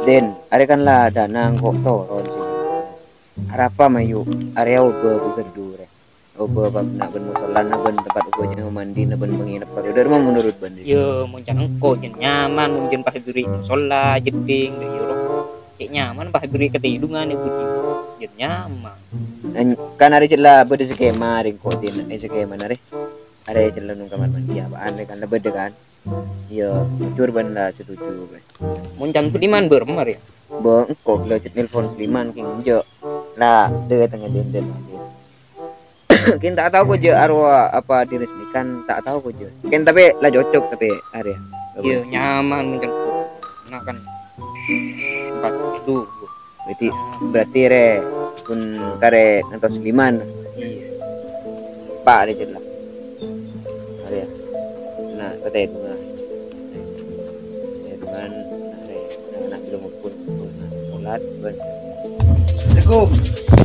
Den, are kan lah dana kok toron sih. Harapa mayu area oba berdure. Oba bab nak ben musola na ben tempat oba jeung mandi na ben menginap pada rumah menurut ben. Yo mun jangan engko jen nyaman mun jen pakai beri musola jeding de yo. Cek nyaman pakai beri ketidungan ibu jen nyaman. Kan are celah bede skema ring kok din skema nare. Are celah nung kamar mandi apaan kan bede kan. Yo jujur ben lah setuju ben. Mun jangan pediman bermar ya. Bang kok lo telepon Sliman king jo. Lah de tengah den lagi. Kin tak tahu kok je arwah apa diresmikan tak tahu kok je. Kin tapi lah cocok tapi area. Yo nyaman mun jangan nah kan tempat itu. Berarti re pun kare ngantos Sliman. Iya. Pak de jelas. Area. Nah, kata itu nah. Dengan are anak belum pun sholat ben. Assalamualaikum.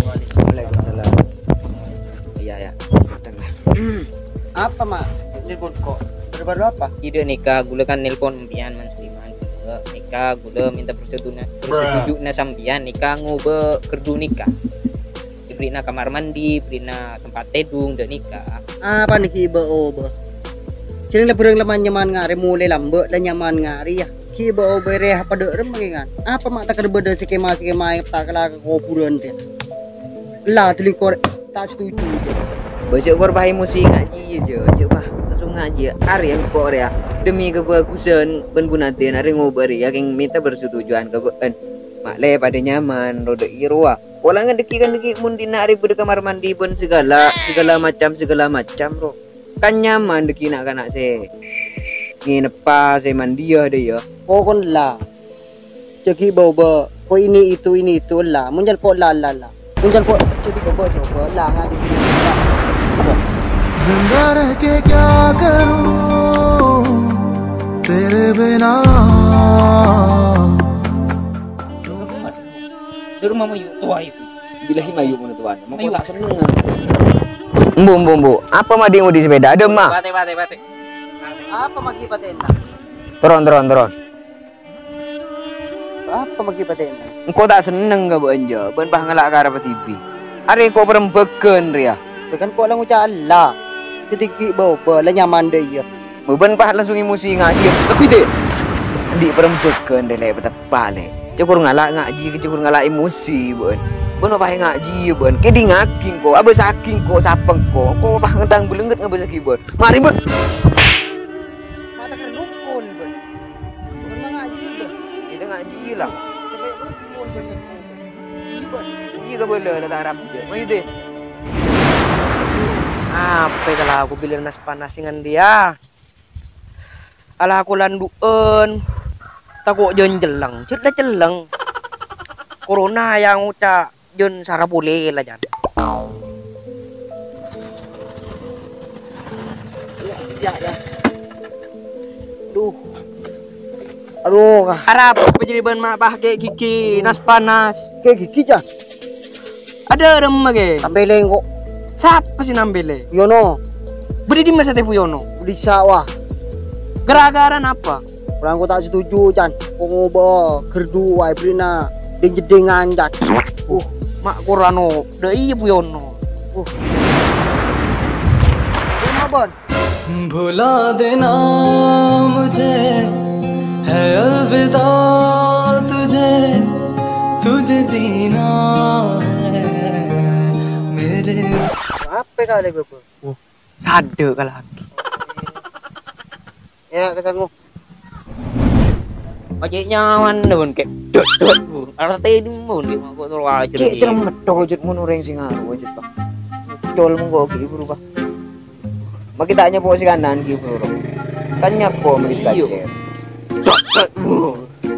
Waalaikumsalam. Iya ya. Apa mak? Nelpon kok? Baru apa? Ide nikah gula kan nelpon mpian man Suliman. Nikah gula minta persetujuan sampian nikah ngobe kerdu nikah. Diberinya kamar mandi, berinya tempat tedung dan nikah. Apa nih kiba oba? Cering le burung leman nyaman ngari mulai lambe dan nyaman ngari ya. Kiba oba reh pada remeng kan. Apa mak tak kerbeda skema yang tak kalah ke kuburan teh. Lah telingkor tak setuju. Baca kor bahai musik ngaji je. Coba langsung ngaji. Are kor ya. Demi kebagusan ben bunatin are ngobar ya yang minta persetujuan ke ben. Mak le pada nyaman roda irwa. Olangan deki mun dina are bede kamar mandi ben segala macam bro. Kan nyaman deki nak kanak se. Nginep pa se mandi ya deh ya. Pokon lah. Jadi bawa ko ini itu lah. Munjal ko lah. Munjal ko jadi ko bos lah ngaji. जिंदा रह के क्या करूं तेरे बिना Di rumah mau tua itu. Bilahi mayu mun tuan. Mau tak seneng. Mbu. Apa mah dia mau di sepeda? Ada mah. Bate. Apa maki patena? Turun. Apa maki patena? Engkau tak seneng ke banja? Ben bah ngelak ke arah TV. Are kau perembeken ria. Tekan ko lang uca Allah. Titiki bawa lah nyaman deh ya. Ben bah langsung emosi ngaji. Aku ide. Di perembeken deh le betapa le. Cukur ngalak ngaji, cukur ngalak emosi ben. Ben bah ngaji ben. Kedi ngaking ko, abis saking ko sapeng ko. Ko bah ngedang belenget ngabis saking ben. Mari ben. Mata kena nukul ben. Bukan ngaji ni ben. Ide ngaji lah. Sampai nukul ben. Ben. Iya ke boleh lah tak harap je. Mai ide. Apa kalau aku bilang nas panasingan dia? Alah aku landuan. Takut jen jelang, cerita jelang. Corona yang ucap jen sarap boleh lah jan. Ya. Aduh, harap penjeliban mak bah kayak gigi nas panas. Kayak gigi cah. Ada remah ke? Tambeleng kok. Siapa sih nambele? Yono. Beri di masa tepu Yono. Di sawah. Gara-gara apa? Orang ko tak setuju Chan. Ko ngoba gerdu wae brina ding jedengan Chan. Mak Korano, dei Bu Yono. Terima bon. भुला देना मुझे है अलविदा तुझे जीना है मेरे. Apa kali bapak? Sade ka lagi. Ya kesangu. Pajak nyaman dong kayak dot bu. Arti ini mau di mau kotor aja. Cek cermet tojot mun urang sing ngaru aja Pak. Col monggo ki buru Pak. Makita nya po si kanan ki buru. Kanya po magis kacer.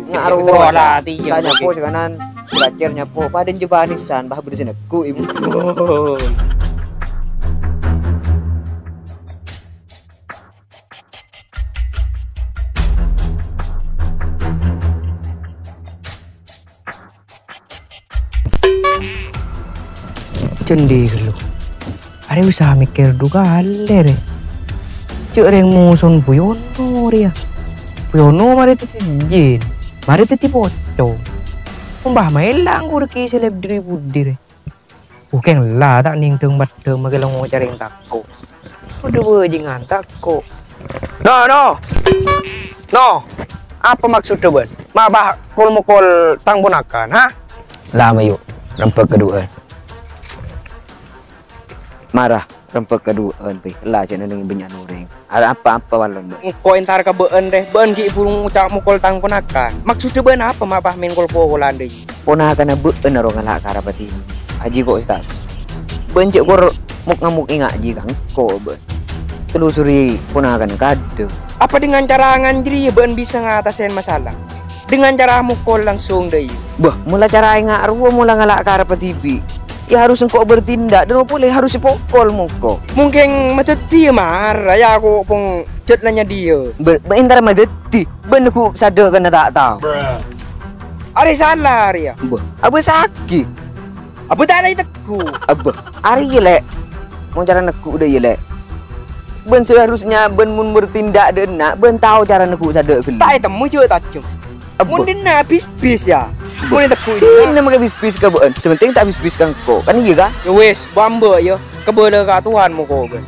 Ngaru wala tanya po si kanan. Kacernya po paden jebanisan bah bersin aku ibu. Cendi lu. Ada usaha mikir juga haler. Cuk reng musun Puyono ria. Puyono mari itu jin. Mari teti foto. Umbah mailang ko reki seleb diri budir. Bukan lah tak ning tung bat magalang mau cari yang takko. Udah bajingan takko. No. Apa maksudnya ben? Mabah kol mukol tang ponakan, ha? Lama yuk, rempek kedua. Marah rempek kedua pe. Lah cina dengan banyak noreng. Ada apa-apa walon be. Ko entar ka beun deh, beun ki burung ucap mukol tang ponakan. Maksudnya ben apa mabah main kol pokolan deui? Ponakan na beun ro ngalak karapati. Aji kok tak. Bencik kor muk ngamuk ingat aji kang ko be. Telusuri ponakan kado. Apa dengan cara nganjri ben bisa ngatasin masalah? Dengan cara mukul langsung deh. Bah, mula cara ingat arwah mula ngalak karapati bi. Ya harus engkau bertindak dan boleh harus dipokol muko. Mungkin mateti marah ya aku pun cetlanya dia. Entar madeti. Ben aku sadar kena tak tahu. Ari salah Ari ya. Bah, abu sakit. Apa tak ada teku. Abah, ari lek. Mau cara neku udah lek. Ben seharusnya ben mun bertindak denak, ben tahu cara neku sadar geli. Tak temu juga tajam. Mun dena bis ya. Mun teku ini nama bis ka ben. Sementing tak bis kan kok. Kan iya kan? ya wes, bamba ya. Kebele ka Tuhan mo ko ben.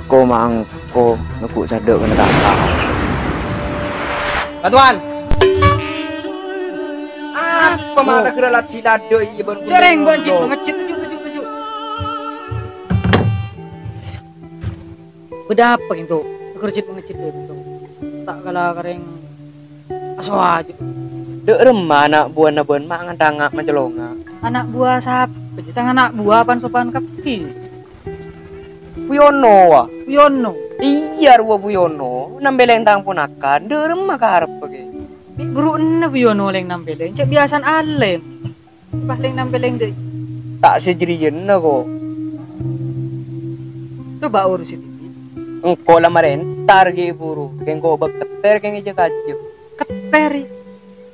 Ko mangko neku sadar kena tak tahu. Ka Tuhan. Apa mata keralat silado iya ben. Cereng banjit ngecit tujuh. Beda apa gitu? Kerjit mengecit itu. Tak kalah kering aswa aja. Dek remah anak buah na ben mak ngandangak mencelonga. Anak buah sapi, kita anak buah pan sopan kaki. Buyono wa. Yono, Iya ruwa Buyono, nambeleng tang ponakan, dek remah karep ge. mi guru na Yono leng nampeleng, cek biasan alem. Paling nampeleng deh. Tak sejerian na ko. Coba urus itu. Engko lah marentar ge buru, keng ko beketer keng ije kajek. Keteri.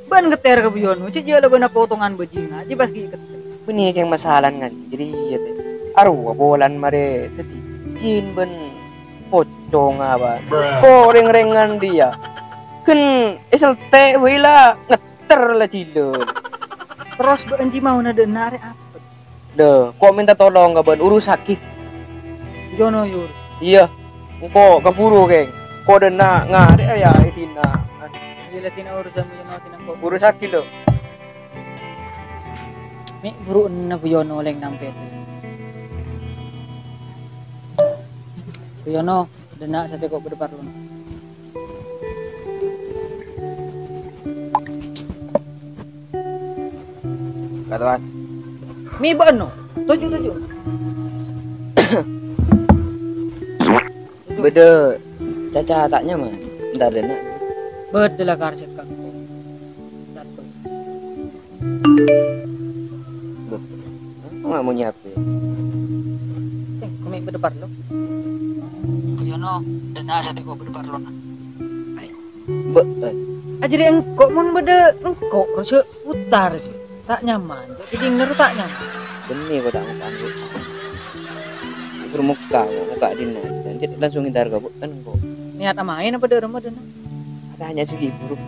Ban keter ke Yono, cek dia lagu na potongan bejina, aja pas keter. Beni keng masalah ngan jeri teh. Arwa bolan mare tadi. Jin ben pocong apa. Ko reng-rengan dia. Ken isel teh wila ngeter lah cilon. Terus berenji mau na denare apa? Deh, kok minta tolong gak ben urus sakit. Yono yurus. Iya. Engko keburu keng. Ko dena ngare ya itina. Gila tina urusan Yono tina kok. Urus sakit lo. Mi guru na Yono leng nampeleng. Yono, dena sate kok berparlon. Katuan. Mi bono, tujuh. Beda caca taknya mah. Entar denak. Bedelah karset kang. Dato. Enggak mau nyiapin. Kami berparlon. Yono, dena sate kok berparlon. Ajri engkau mun beda engkau rasa putar sih. Tak nyaman. Jadi ngeru tak nyaman. Demi kau tak makan. Bermuka, muka dina. Dan dia langsung ngintar kau kan kok. Niat main apa de rumah dena? Ada hanya segi buruk.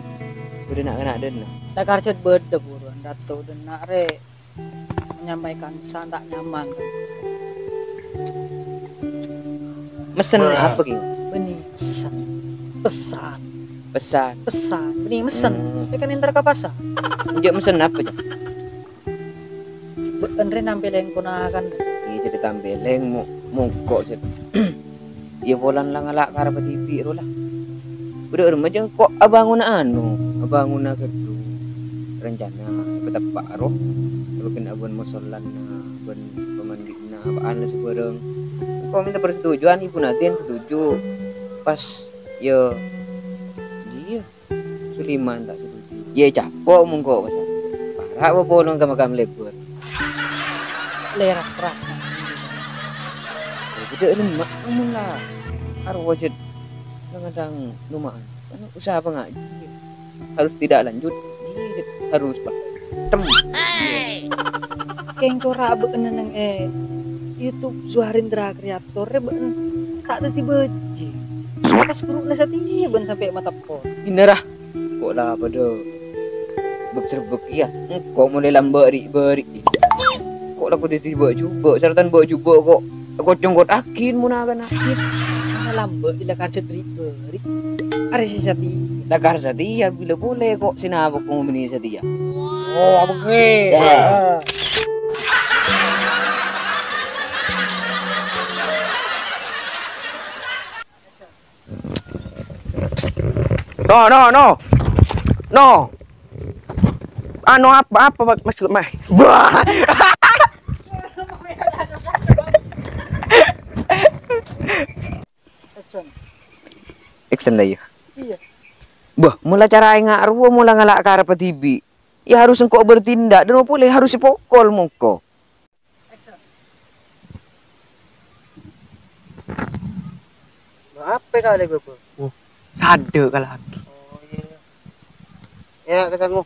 Udah nak kena dena. Tak karcet beda buruan. Dato dena re menyampaikan pesan tak nyaman. Mesen apa gitu? Benih pesan. Pesan. Benih mesen. Tapi kan inter ke pasar. Njok mesen apa aja? Andre nampilin kunakan. Iya jadi tambeleng mukok jadi. Ya bolan lah ngalak karep TV ro lah. Udah remaja kok abangun abanguna kedu rencana petepak roh. Bikin abon musolan abon pemandina apaan lah sebareng. Kok minta persetujuan ibu Natin setuju. Pas ya dia Suliman tak setuju. Ya capok mungko pas. Parah apa bolong ke makam lebur. Leras keras. Tidak remak ngomong lah. Arwah wajib kadang lumayan. Karena usaha pengaji harus tidak lanjut. Harus pak. Keng kora bekeneng YouTube Zuharindra kreator tak tadi beji. Pas buruk na sa tiban sampai mata po. Inarah. Kok lah pada serbek ya. Kok mulai lambat beri. Kok lah kau tiba cuba. Saratan buat cuba kok. Kok congkot akin muna kan akin. Lambat ila karset beri. Are si sati. Lakar Satya bila boleh kok sinabok kong bini Satya. Oh, abang ke. No. Ano apa maksud mah? Action lah ya. Iya. Bah, mula cara ngaruh mula ngalak ke arah TV. Ya harus engkau bertindak dan boleh harus dipokol muko. Apa kali bapak? Sade ka lagi. Oh iya. Ya kesangu.